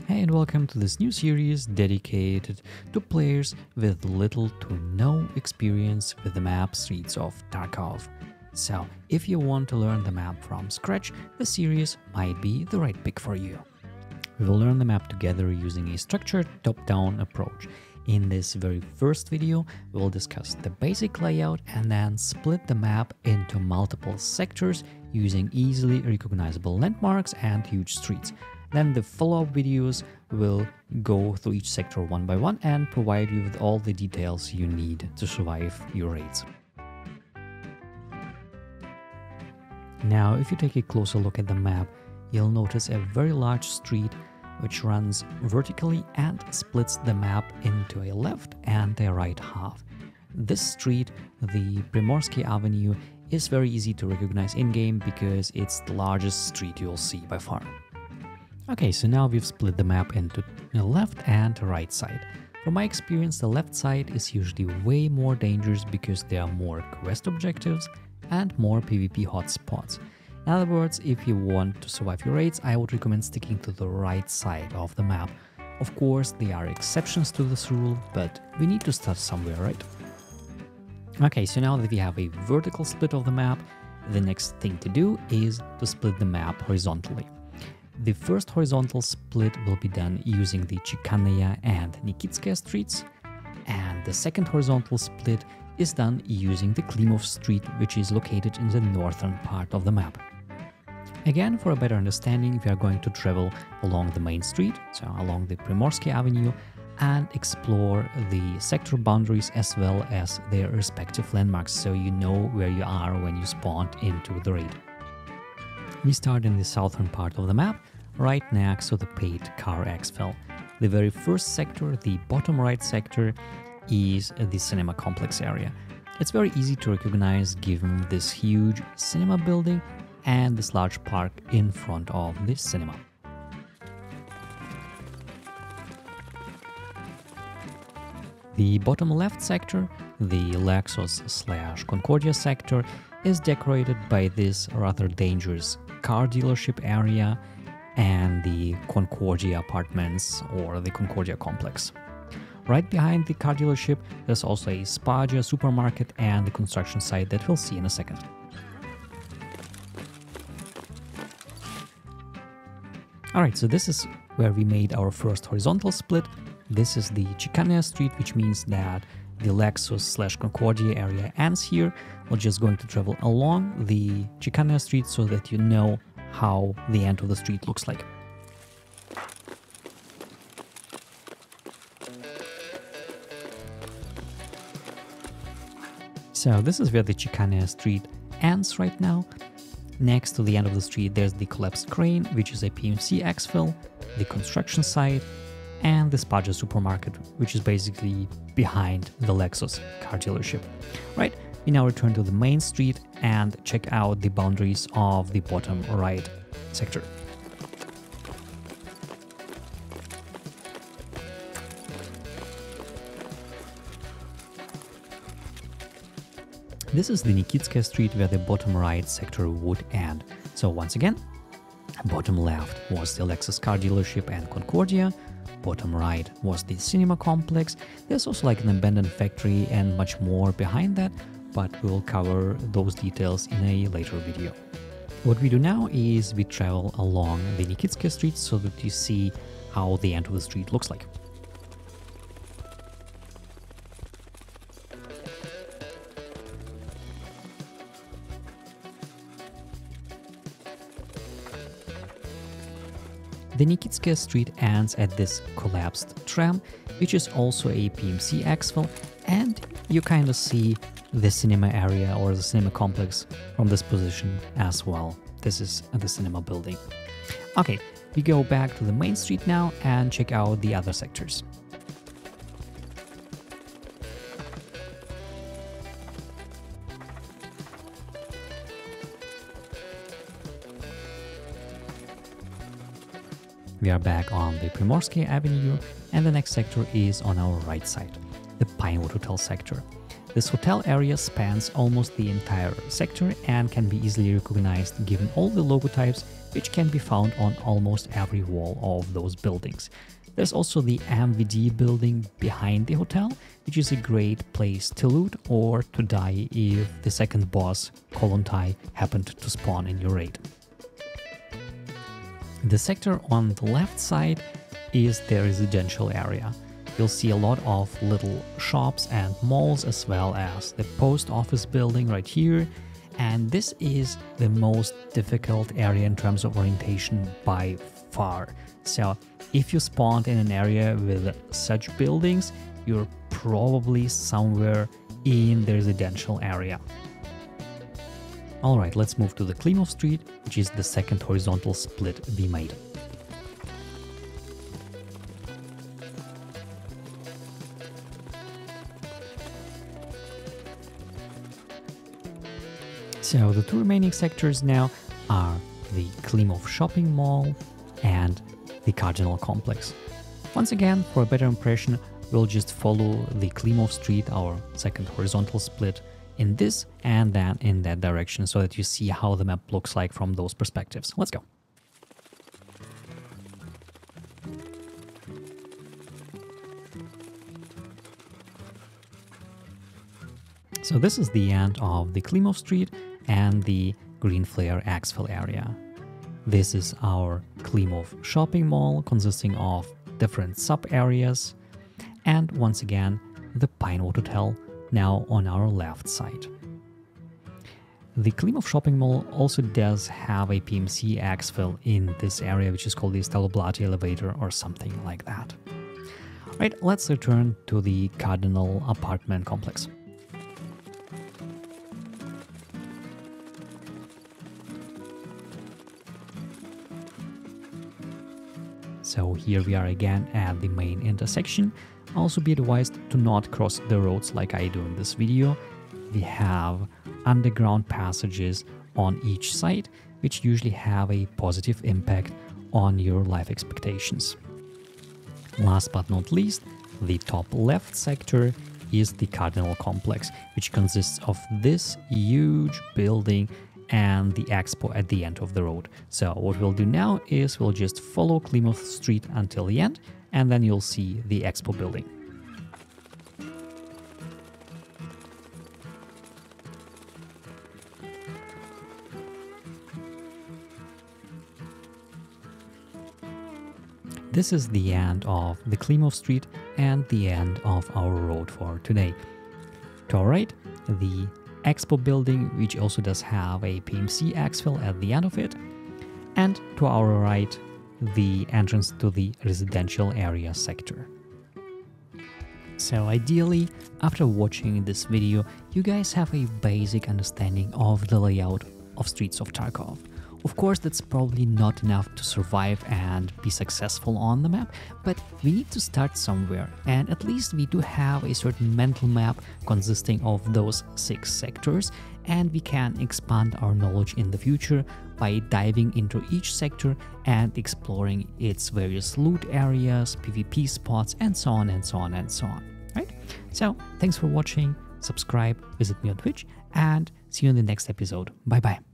Hey, and welcome to this new series dedicated to players with little to no experience with the map streets of Tarkov. So, if you want to learn the map from scratch, the series might be the right pick for you. We will learn the map together using a structured top-down approach. In this very first video, we will discuss the basic layout and then split the map into multiple sectors using easily recognizable landmarks and huge streets. Then the follow-up videos will go through each sector one by one and provide you with all the details you need to survive your raids. Now, if you take a closer look at the map, you'll notice a very large street which runs vertically and splits the map into a left and a right half. This street, the Primorsky Avenue, is very easy to recognize in-game because it's the largest street you'll see by far. Okay, so now we've split the map into the left and right side. From my experience, the left side is usually way more dangerous because there are more quest objectives and more PvP hotspots. In other words, if you want to survive your raids, I would recommend sticking to the right side of the map. Of course, there are exceptions to this rule, but we need to start somewhere, right? Okay, so now that we have a vertical split of the map, the next thing to do is to split the map horizontally. The first horizontal split will be done using the Chikanaya and Nikitskaya streets, and the second horizontal split is done using the Klimov street, which is located in the northern part of the map. Again, for a better understanding, we are going to travel along the main street, so along the Primorsky Avenue, and explore the sector boundaries as well as their respective landmarks, so you know where you are when you spawn into the raid. We start in the southern part of the map, right next to the paid car exfil. The very first sector, the bottom right sector, is the cinema complex area. It's very easy to recognize given this huge cinema building and this large park in front of this cinema. The bottom left sector, the Lexus/Concordia sector, is decorated by this rather dangerous car dealership area and the Concordia apartments or the Concordia complex. Right behind the car dealership, there's also a Spaja supermarket and the construction site that we'll see in a second. Alright, so this is where we made our first horizontal split. This is the Chikanaya street, which means that the Lexus/Concordia area ends here. We're just going to travel along the Chikanaya street so that you know how the end of the street looks like. So this is where the Chikanaya street ends right now. Next to the end of the street, there's the collapsed crane, which is a PMC exfil, the construction site, and the Spaja supermarket, which is basically behind the Lexus car dealership. Right, we now return to the main street and check out the boundaries of the bottom right sector. This is the Nikitskaya street where the bottom right sector would end. So once again, bottom left was the Lexus car dealership and Concordia, bottom right was the cinema complex. There's also like an abandoned factory and much more behind that, but we will cover those details in a later video. What we do now is we travel along the Nikitskaya street so that you see how the end of the street looks like. The Nikitskaya street ends at this collapsed tram, which is also a PMC exfil, and you kind of see the cinema area or the cinema complex from this position as well. This is the cinema building. Okay, we go back to the main street now and check out the other sectors. We are back on the Primorsky Avenue, and the next sector is on our right side, the Pinewood Hotel sector. This hotel area spans almost the entire sector and can be easily recognized given all the logo types which can be found on almost every wall of those buildings. There's also the MVD building behind the hotel, which is a great place to loot or to die if the second boss, Kolontai, happened to spawn in your raid. The sector on the left side is the residential area. You'll see a lot of little shops and malls, as well as the post office building right here. And this is the most difficult area in terms of orientation by far. So if you spawned in an area with such buildings, you're probably somewhere in the residential area. Alright, let's move to the Klimov Street, which is the second horizontal split we made. So the two remaining sectors now are the Klimov shopping mall and the Cardinal complex. Once again, for a better impression, we'll just follow the Klimov Street, our second horizontal split, in this and then in that direction, so that you see how the map looks like from those perspectives. Let's go. So this is the end of the Klimov Street and the Green Flare Exfil area. This is our Klimov shopping mall, consisting of different sub-areas, and once again the Pinewood Hotel, now on our left side. The Klimov shopping mall also does have a PMC exfil in this area, which is called the Staloblati elevator or something like that. Right, let's return to the Cardinal apartment complex. So here we are again at the main intersection. Also be advised to not cross the roads like I do in this video. We have underground passages on each side, which usually have a positive impact on your life expectations. Last but not least, the top left sector is the Cardinal complex, which consists of this huge building and the expo at the end of the road. So what we'll do now is we'll just follow Klimov Street until the end, and then you'll see the expo building. This is the end of the Klimov Street and the end of our road for today. To our right, the Expo building, which also does have a PMC exfil at the end of it, and to our right, the entrance to the residential area sector. So ideally, after watching this video, you guys have a basic understanding of the layout of Streets of Tarkov. Of course, that's probably not enough to survive and be successful on the map, but we need to start somewhere, and at least we do have a certain mental map consisting of those 6 sectors, and we can expand our knowledge in the future by diving into each sector and exploring its various loot areas, PvP spots, and so on and so on and so on, right? So, thanks for watching, subscribe, visit me on Twitch, and see you in the next episode. Bye bye.